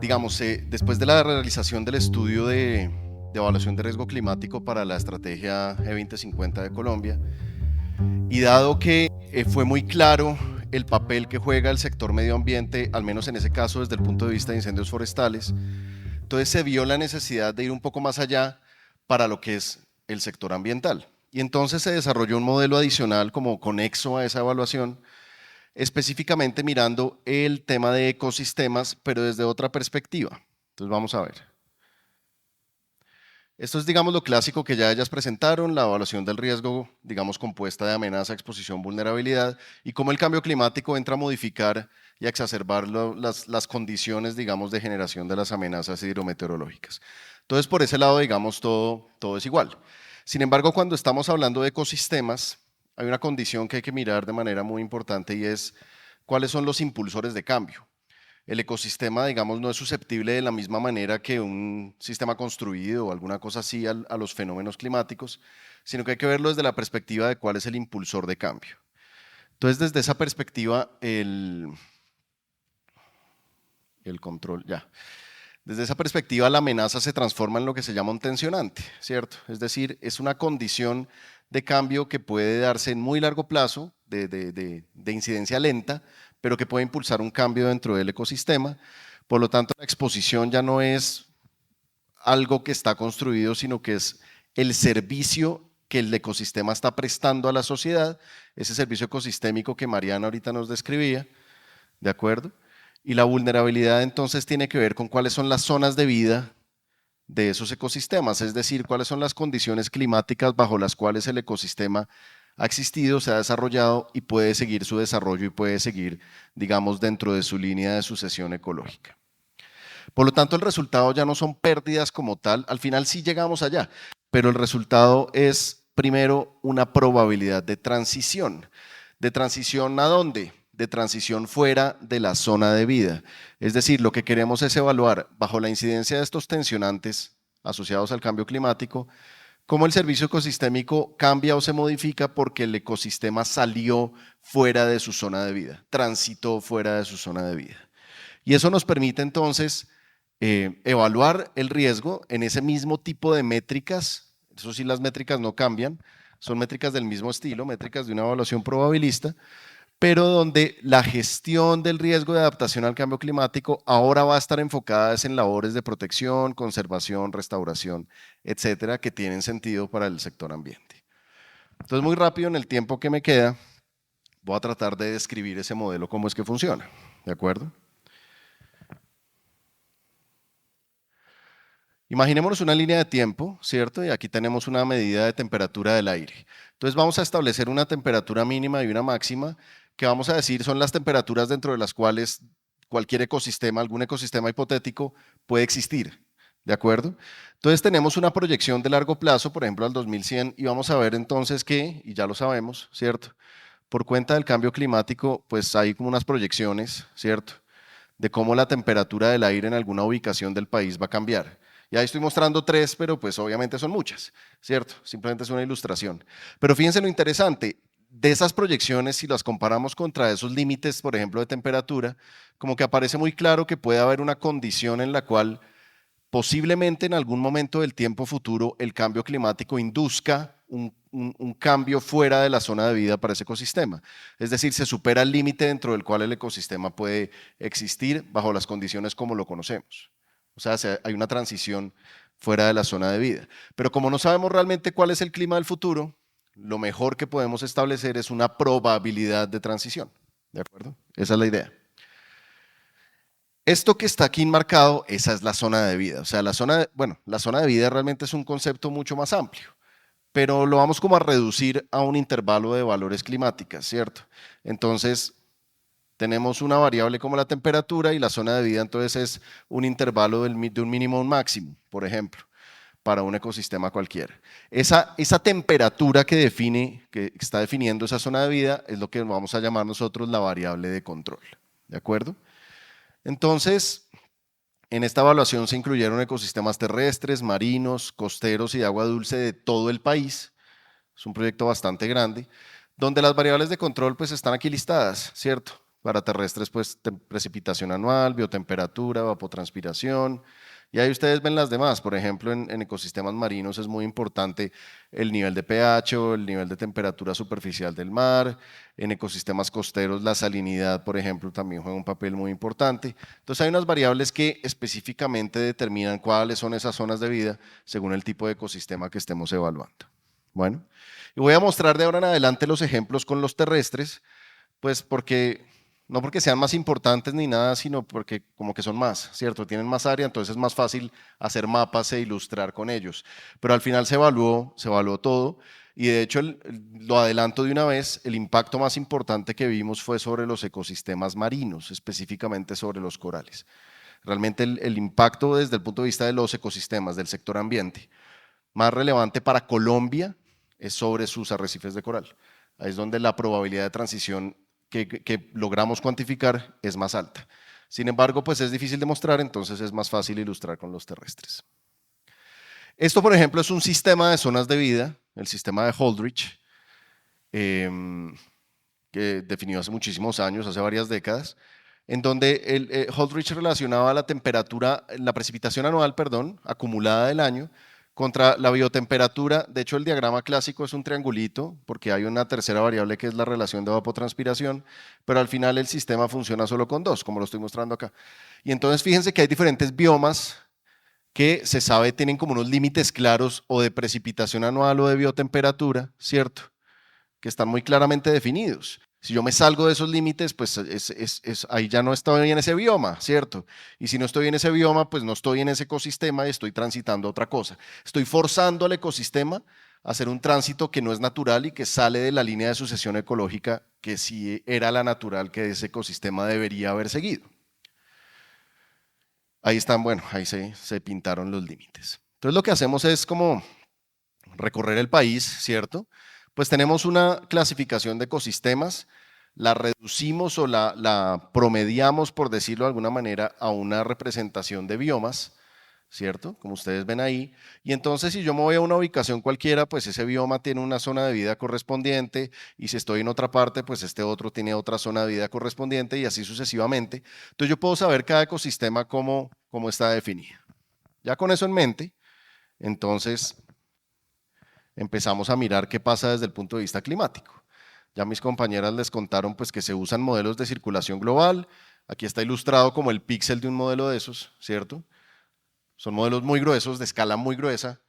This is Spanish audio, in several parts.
digamos, después de la realización del estudio de evaluación de riesgo climático para la estrategia E2050 de Colombia, y dado que fue muy claro el papel que juega el sector medio ambiente, al menos en ese caso desde el punto de vista de incendios forestales, entonces se vio la necesidad de ir un poco más allá para lo que es el sector ambiental. Y entonces se desarrolló un modelo adicional como conexo a esa evaluación, específicamente mirando el tema de ecosistemas, pero desde otra perspectiva. Entonces vamos a ver. Esto es, digamos, lo clásico que ya ellas presentaron, la evaluación del riesgo, digamos, compuesta de amenaza, exposición, vulnerabilidad, y cómo el cambio climático entra a modificar y a exacerbar las condiciones, digamos, de generación de las amenazas hidrometeorológicas. Entonces, por ese lado, digamos, todo es igual. Sin embargo, cuando estamos hablando de ecosistemas, hay una condición que hay que mirar de manera muy importante y es cuáles son los impulsores de cambio. El ecosistema, digamos, no es susceptible de la misma manera que un sistema construido o alguna cosa así a los fenómenos climáticos, sino que hay que verlo desde la perspectiva de cuál es el impulsor de cambio. Entonces, desde esa perspectiva, el control, ya. Desde esa perspectiva, la amenaza se transforma en lo que se llama un tensionante, ¿cierto? Es decir, es una condición de cambio que puede darse en muy largo plazo, de incidencia lenta, pero que puede impulsar un cambio dentro del ecosistema. Por lo tanto, la exposición ya no es algo que está construido, sino que es el servicio que el ecosistema está prestando a la sociedad, ese servicio ecosistémico que Mariana ahorita nos describía, ¿de acuerdo? Y la vulnerabilidad entonces tiene que ver con cuáles son las zonas de vida de esos ecosistemas, es decir, cuáles son las condiciones climáticas bajo las cuales el ecosistema ha existido, se ha desarrollado y puede seguir su desarrollo y puede seguir, digamos, dentro de su línea de sucesión ecológica. Por lo tanto, el resultado ya no son pérdidas como tal, al final sí llegamos allá, pero el resultado es primero una probabilidad de transición. ¿De transición a dónde? De transición fuera de la zona de vida. Es decir, lo que queremos es evaluar bajo la incidencia de estos tensionantes asociados al cambio climático, cómo el servicio ecosistémico cambia o se modifica porque el ecosistema salió fuera de su zona de vida, transitó fuera de su zona de vida. Y eso nos permite entonces evaluar el riesgo en ese mismo tipo de métricas. Eso sí, las métricas no cambian, son métricas del mismo estilo, métricas de una evaluación probabilista, pero donde la gestión del riesgo de adaptación al cambio climático ahora va a estar enfocada en labores de protección, conservación, restauración, etcétera, que tienen sentido para el sector ambiente. Entonces, muy rápido en el tiempo que me queda, voy a tratar de describir ese modelo, cómo es que funciona, ¿de acuerdo? Imaginémonos una línea de tiempo, ¿cierto? Y aquí tenemos una medida de temperatura del aire. Entonces vamos a establecer una temperatura mínima y una máxima, que vamos a decir son las temperaturas dentro de las cuales cualquier ecosistema, algún ecosistema hipotético puede existir, ¿de acuerdo? Entonces tenemos una proyección de largo plazo, por ejemplo al 2100, y vamos a ver entonces que, y ya lo sabemos, ¿cierto? Por cuenta del cambio climático, pues hay como unas proyecciones, ¿cierto? De cómo la temperatura del aire en alguna ubicación del país va a cambiar. Y ahí estoy mostrando tres, pero pues obviamente son muchas, ¿cierto? Simplemente es una ilustración. Pero fíjense lo interesante, de esas proyecciones, si las comparamos contra esos límites, por ejemplo, de temperatura, como que aparece muy claro que puede haber una condición en la cual posiblemente en algún momento del tiempo futuro el cambio climático induzca un cambio fuera de la zona de vida para ese ecosistema. Es decir, se supera el límite dentro del cual el ecosistema puede existir bajo las condiciones como lo conocemos. O sea, hay una transición fuera de la zona de vida. Pero como no sabemos realmente cuál es el clima del futuro, lo mejor que podemos establecer es una probabilidad de transición. ¿De acuerdo? Esa es la idea. Esto que está aquí enmarcado, esa es la zona de vida. O sea, la zona de vida realmente es un concepto mucho más amplio, pero lo vamos como a reducir a un intervalo de valores climáticas, ¿cierto? Entonces, tenemos una variable como la temperatura y la zona de vida entonces es un intervalo de un mínimo a un máximo, por ejemplo, para un ecosistema cualquiera. Esa temperatura que está definiendo esa zona de vida es lo que vamos a llamar nosotros la variable de control, ¿de acuerdo? Entonces, en esta evaluación se incluyeron ecosistemas terrestres, marinos, costeros y de agua dulce de todo el país. Es un proyecto bastante grande, donde las variables de control pues están aquí listadas, ¿cierto? Para terrestres, pues precipitación anual, biotemperatura, evapotranspiración. Y ahí ustedes ven las demás. Por ejemplo, en ecosistemas marinos es muy importante el nivel de pH o el nivel de temperatura superficial del mar. En ecosistemas costeros la salinidad, por ejemplo, también juega un papel muy importante. Entonces hay unas variables que específicamente determinan cuáles son esas zonas de vida según el tipo de ecosistema que estemos evaluando. Bueno, y voy a mostrar de ahora en adelante los ejemplos con los terrestres, pues no porque sean más importantes ni nada, sino porque como que son más, ¿cierto? Tienen más área, entonces es más fácil hacer mapas e ilustrar con ellos. Pero al final se evaluó todo y de hecho lo adelanto de una vez, el impacto más importante que vimos fue sobre los ecosistemas marinos, específicamente sobre los corales. Realmente el impacto desde el punto de vista de los ecosistemas, del sector ambiente, más relevante para Colombia es sobre sus arrecifes de coral. Ahí es donde la probabilidad de transición que logramos cuantificar es más alta. Sin embargo, pues es difícil de mostrar, entonces es más fácil ilustrar con los terrestres. Esto, por ejemplo, es un sistema de zonas de vida, el sistema de Holdridge, que definió hace muchísimos años, hace varias décadas, en donde Holdridge relacionaba la temperatura, la precipitación anual, perdón, acumulada del año, contra la biotemperatura. De hecho, el diagrama clásico es un triangulito, porque hay una tercera variable que es la relación de evapotranspiración, pero al final el sistema funciona solo con dos, como lo estoy mostrando acá. Y entonces fíjense que hay diferentes biomas que se sabe tienen como unos límites claros o de precipitación anual o de biotemperatura, ¿cierto? Que están muy claramente definidos. Si yo me salgo de esos límites, pues ahí ya no estoy en ese bioma, ¿cierto? Y si no estoy en ese bioma, pues no estoy en ese ecosistema y estoy transitando otra cosa. Estoy forzando al ecosistema a hacer un tránsito que no es natural y que sale de la línea de sucesión ecológica que sí era la natural que ese ecosistema debería haber seguido. Ahí están, bueno, ahí se pintaron los límites. Entonces lo que hacemos es como recorrer el país, ¿cierto? Pues tenemos una clasificación de ecosistemas, la reducimos o la promediamos, por decirlo de alguna manera, a una representación de biomas, ¿cierto? Como ustedes ven ahí. Y entonces si yo me voy a una ubicación cualquiera, pues ese bioma tiene una zona de vida correspondiente y si estoy en otra parte, pues este otro tiene otra zona de vida correspondiente y así sucesivamente. Entonces yo puedo saber cada ecosistema cómo está definido. Ya con eso en mente, entonces empezamos a mirar qué pasa desde el punto de vista climático. Ya mis compañeras les contaron pues que se usan modelos de circulación global. Aquí está ilustrado como el píxel de un modelo de esos, ¿cierto? Son modelos muy gruesos, de escala muy gruesa.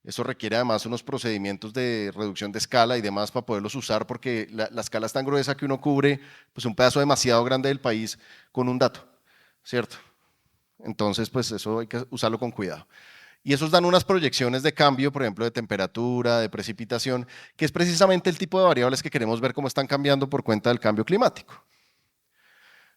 Eso requiere además unos procedimientos de reducción de escala y demás para poderlos usar porque la escala es tan gruesa que uno cubre pues, un pedazo demasiado grande del país con un dato, ¿cierto? Entonces, pues eso hay que usarlo con cuidado. Y esos dan unas proyecciones de cambio, por ejemplo, de temperatura, de precipitación, que es precisamente el tipo de variables que queremos ver cómo están cambiando por cuenta del cambio climático.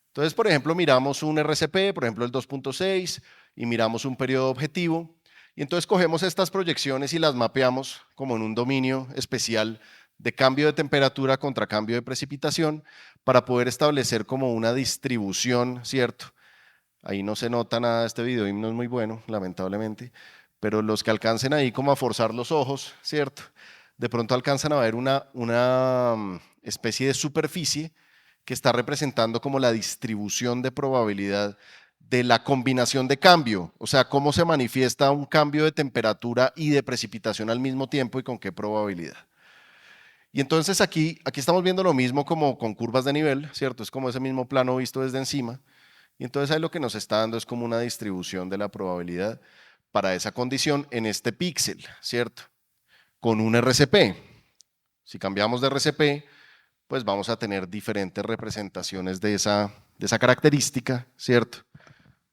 Entonces, por ejemplo, miramos un RCP, por ejemplo, el 2.6, y miramos un periodo objetivo, y entonces cogemos estas proyecciones y las mapeamos como en un dominio especial de cambio de temperatura contra cambio de precipitación para poder establecer como una distribución, ¿cierto? Ahí no se nota nada, este video no es muy bueno, lamentablemente, pero los que alcancen ahí como a forzar los ojos, ¿cierto? De pronto alcanzan a ver una especie de superficie que está representando como la distribución de probabilidad de la combinación de cambio, o sea, cómo se manifiesta un cambio de temperatura y de precipitación al mismo tiempo y con qué probabilidad. Y entonces aquí estamos viendo lo mismo como con curvas de nivel, ¿cierto? Es como ese mismo plano visto desde encima. Y entonces ahí lo que nos está dando es como una distribución de la probabilidad para esa condición en este píxel, ¿cierto? Con un RCP. Si cambiamos de RCP, pues vamos a tener diferentes representaciones de esa característica, ¿cierto?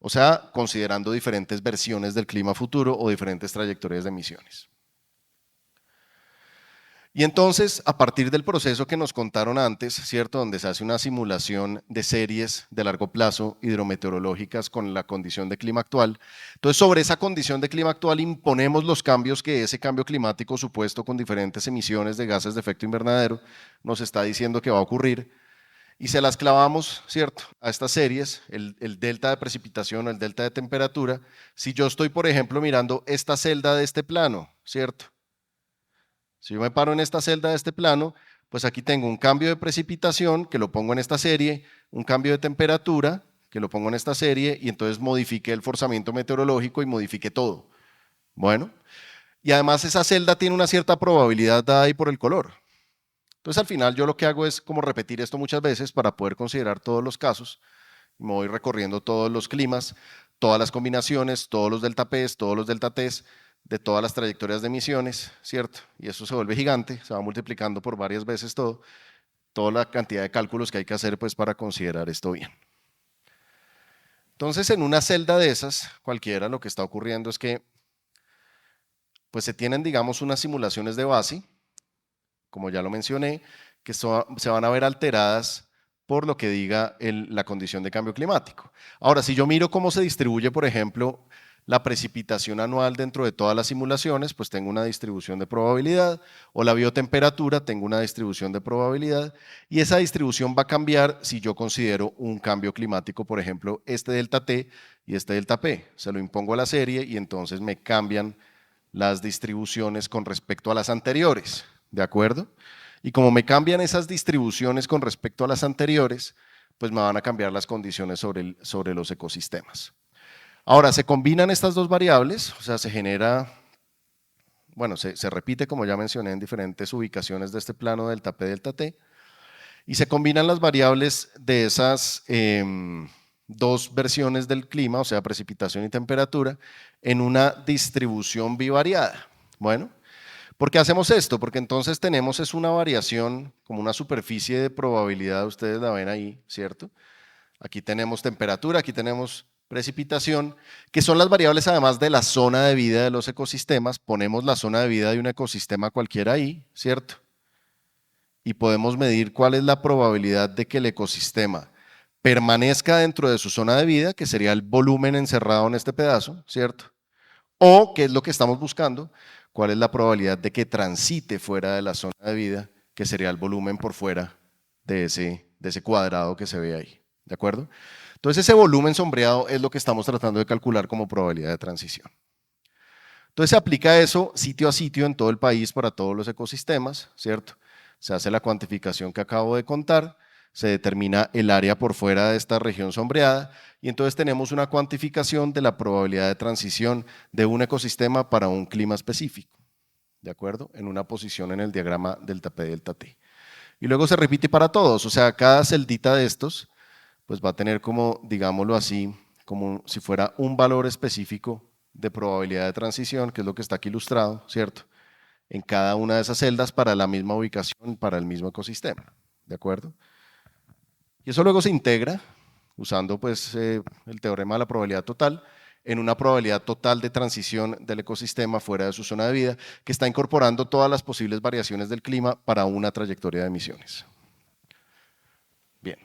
O sea, considerando diferentes versiones del clima futuro o diferentes trayectorias de emisiones. Y entonces, a partir del proceso que nos contaron antes, ¿cierto? Donde se hace una simulación de series de largo plazo hidrometeorológicas con la condición de clima actual. Entonces, sobre esa condición de clima actual imponemos los cambios que ese cambio climático supuesto con diferentes emisiones de gases de efecto invernadero nos está diciendo que va a ocurrir. Y se las clavamos, ¿cierto? A estas series, el delta de precipitación o el delta de temperatura. Si yo estoy, por ejemplo, mirando esta celda de este plano, ¿cierto? Si yo me paro en esta celda de este plano, pues aquí tengo un cambio de precipitación que lo pongo en esta serie, un cambio de temperatura que lo pongo en esta serie y entonces modifique el forzamiento meteorológico y modifique todo. Bueno, y además esa celda tiene una cierta probabilidad dada ahí por el color. Entonces al final yo lo que hago es como repetir esto muchas veces para poder considerar todos los casos. Me voy recorriendo todos los climas, todas las combinaciones, todos los delta P's, todos los delta T's, de todas las trayectorias de emisiones, ¿cierto? Y eso se vuelve gigante, se va multiplicando por varias veces todo, toda la cantidad de cálculos que hay que hacer pues para considerar esto bien. Entonces en una celda de esas, cualquiera, lo que está ocurriendo es que pues se tienen, digamos, unas simulaciones de base, como ya lo mencioné, que se van a ver alteradas por lo que diga la condición de cambio climático. Ahora, si yo miro cómo se distribuye, por ejemplo, la precipitación anual dentro de todas las simulaciones, pues tengo una distribución de probabilidad, o la biotemperatura, tengo una distribución de probabilidad, y esa distribución va a cambiar si yo considero un cambio climático, por ejemplo, este delta T y este delta P. Se lo impongo a la serie y entonces me cambian las distribuciones con respecto a las anteriores, ¿de acuerdo? Y como me cambian esas distribuciones con respecto a las anteriores, pues me van a cambiar las condiciones sobre los ecosistemas. Ahora, se combinan estas dos variables, o sea, se genera, bueno, se repite como ya mencioné en diferentes ubicaciones de este plano delta P, delta T, y se combinan las variables de esas dos versiones del clima, o sea, precipitación y temperatura, en una distribución bivariada. Bueno, ¿por qué hacemos esto? Porque entonces tenemos es una variación, como una superficie de probabilidad, ustedes la ven ahí, ¿cierto? Aquí tenemos temperatura, aquí tenemos precipitación, que son las variables además de la zona de vida de los ecosistemas. Ponemos la zona de vida de un ecosistema cualquiera ahí, ¿cierto? Y podemos medir cuál es la probabilidad de que el ecosistema permanezca dentro de su zona de vida, que sería el volumen encerrado en este pedazo, ¿cierto? O, que es lo que estamos buscando, cuál es la probabilidad de que transite fuera de la zona de vida, que sería el volumen por fuera de ese cuadrado que se ve ahí, ¿de acuerdo? Entonces ese volumen sombreado es lo que estamos tratando de calcular como probabilidad de transición. Entonces se aplica eso sitio a sitio en todo el país para todos los ecosistemas, ¿cierto? Se hace la cuantificación que acabo de contar, se determina el área por fuera de esta región sombreada y entonces tenemos una cuantificación de la probabilidad de transición de un ecosistema para un clima específico, ¿de acuerdo? En una posición en el diagrama delta P, delta T. Y luego se repite para todos, o sea, cada celdita de estos pues va a tener como, digámoslo así, como si fuera un valor específico de probabilidad de transición, que es lo que está aquí ilustrado, ¿cierto? En cada una de esas celdas para la misma ubicación, para el mismo ecosistema, ¿de acuerdo? Y eso luego se integra, usando pues el teorema de la probabilidad total, en una probabilidad total de transición del ecosistema fuera de su zona de vida, que está incorporando todas las posibles variaciones del clima para una trayectoria de emisiones. Bien.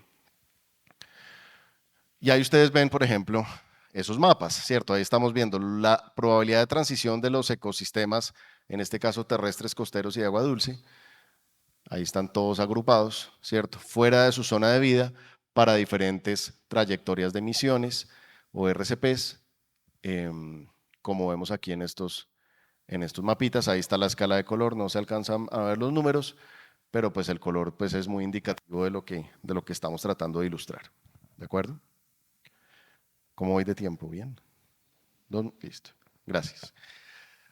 Y ahí ustedes ven, por ejemplo, esos mapas, ¿cierto? Ahí estamos viendo la probabilidad de transición de los ecosistemas, en este caso terrestres, costeros y de agua dulce. Ahí están todos agrupados, ¿cierto? Fuera de su zona de vida para diferentes trayectorias de emisiones o RCPs, como vemos aquí en estos mapitas. Ahí está la escala de color, no se alcanzan a ver los números, pero pues el color pues es muy indicativo de lo que estamos tratando de ilustrar, ¿de acuerdo? ¿Cómo voy de tiempo? ¿Bien? Listo. Gracias.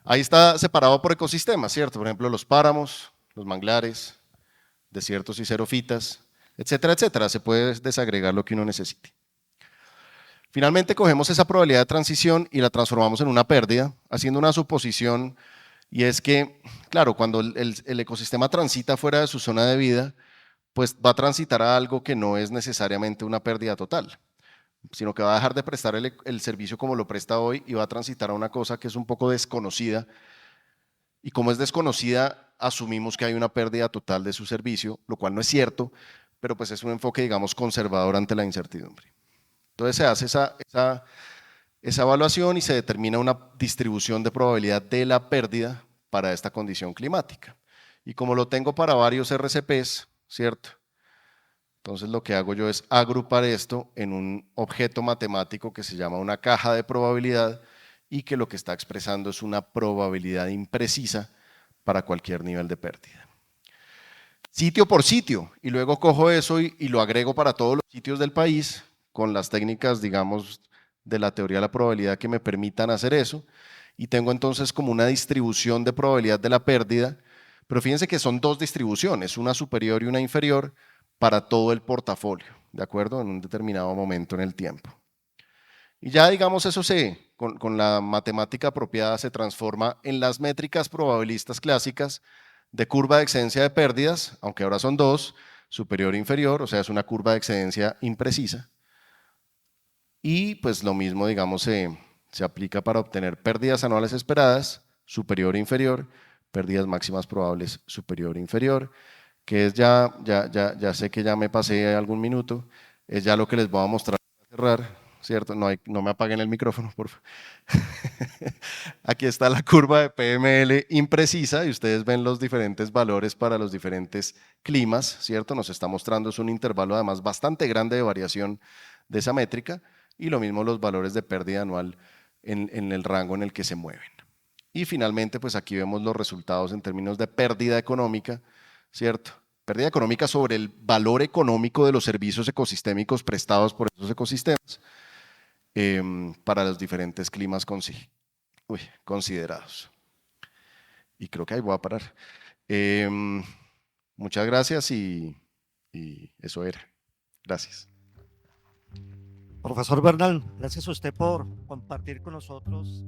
Ahí está separado por ecosistemas, ¿cierto? Por ejemplo, los páramos, los manglares, desiertos y xerofitas, etcétera, etcétera. Se puede desagregar lo que uno necesite. Finalmente, cogemos esa probabilidad de transición y la transformamos en una pérdida, haciendo una suposición, y es que, claro, cuando el ecosistema transita fuera de su zona de vida, pues va a transitar a algo que no es necesariamente una pérdida total, sino que va a dejar de prestar el servicio como lo presta hoy y va a transitar a una cosa que es un poco desconocida. Y como es desconocida, asumimos que hay una pérdida total de su servicio, lo cual no es cierto, pero pues es un enfoque, digamos, conservador ante la incertidumbre. Entonces se hace esa evaluación y se determina una distribución de probabilidad de la pérdida para esta condición climática. Y como lo tengo para varios RCPs, ¿cierto? Entonces lo que hago yo es agrupar esto en un objeto matemático que se llama una caja de probabilidad y que lo que está expresando es una probabilidad imprecisa para cualquier nivel de pérdida. sitio por sitio, y luego cojo eso y lo agrego para todos los sitios del país con las técnicas, digamos, de la teoría de la probabilidad que me permitan hacer eso, y tengo entonces como una distribución de probabilidad de la pérdida, pero fíjense que son dos distribuciones, una superior y una inferior para todo el portafolio, ¿de acuerdo? En un determinado momento en el tiempo. Y ya digamos eso con la matemática apropiada se transforma en las métricas probabilistas clásicas de curva de excedencia de pérdidas, aunque ahora son dos, superior e inferior, o sea, es una curva de excedencia imprecisa. Y pues lo mismo, digamos, se aplica para obtener pérdidas anuales esperadas, superior e inferior, pérdidas máximas probables, superior e inferior, que es ya sé que ya me pasé algún minuto, es ya lo que les voy a mostrar para cerrar, ¿cierto? No me apaguen el micrófono, por favor. Aquí está la curva de PML imprecisa y ustedes ven los diferentes valores para los diferentes climas, ¿cierto? Nos está mostrando es un intervalo además bastante grande de variación de esa métrica y lo mismo los valores de pérdida anual en el rango en el que se mueven. Y finalmente, pues aquí vemos los resultados en términos de pérdida económica, ¿cierto? Pérdida económica sobre el valor económico de los servicios ecosistémicos prestados por esos ecosistemas para los diferentes climas considerados. Y creo que ahí voy a parar. Muchas gracias y eso era. Gracias. Profesor Bernal, gracias a usted por compartir con nosotros